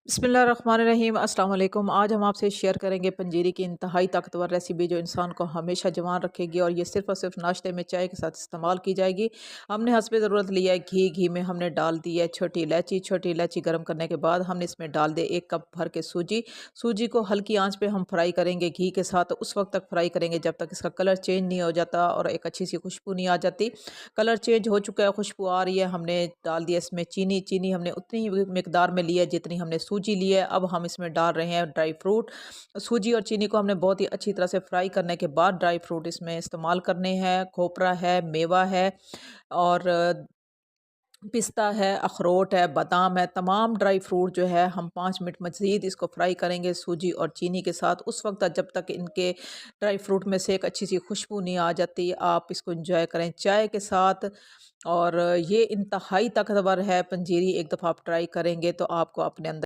बिस्मिल्लाहिर्रहमानिर्रहीम अस्सलाम वालेकुम। आज हम आपसे शेयर करेंगे पंजीरी की इंतहाई ताकतवर रेसिपी जो इंसान को हमेशा जवान रखेगी और ये सिर्फ़ और सिर्फ नाश्ते में चाय के साथ इस्तेमाल की जाएगी। हमने हस्बे ज़रूरत लिया है घी। घी में हमने डाल दी है छोटी इलायची। छोटी इलायची गर्म करने के बाद हमने इसमें डाल दिया 1 कप भर के सूजी। सूजी को हल्की आँच पे हम फ्राई करेंगे घी के साथ, उस वक़्त तक फ्राई करेंगे जब तक इसका कलर चेंज नहीं हो जाता और एक अच्छी सी खुशबू नहीं आ जाती। कलर चेंज हो चुका है, खुशबू आ रही है, हमने डाल दिया इसमें चीनी। चीनी हमने उतनी ही मिकदार में ली है जितनी हमने सूजी ली है। अब हम इसमें डाल रहे हैं ड्राई फ्रूट। सूजी और चीनी को हमने बहुत ही अच्छी तरह से फ्राई करने के बाद ड्राई फ्रूट इसमें इस्तेमाल करने हैं। खोपरा है, मेवा है और पिस्ता है, अखरोट है, बादाम है, तमाम ड्राई फ्रूट जो है हम 5 मिनट मज़ीद इसको फ्राई करेंगे सूजी और चीनी के साथ। उस वक़्त तक जब तक इनके ड्राई फ्रूट में से एक अच्छी-सी खुशबू नहीं आ जाती, आप इसको एन्जॉय करें चाय के साथ। और ये इंतहाई ताकतवर है पंजीरी, एक दफ़ा आप ट्राई करेंगे तो आपको अपने अंदर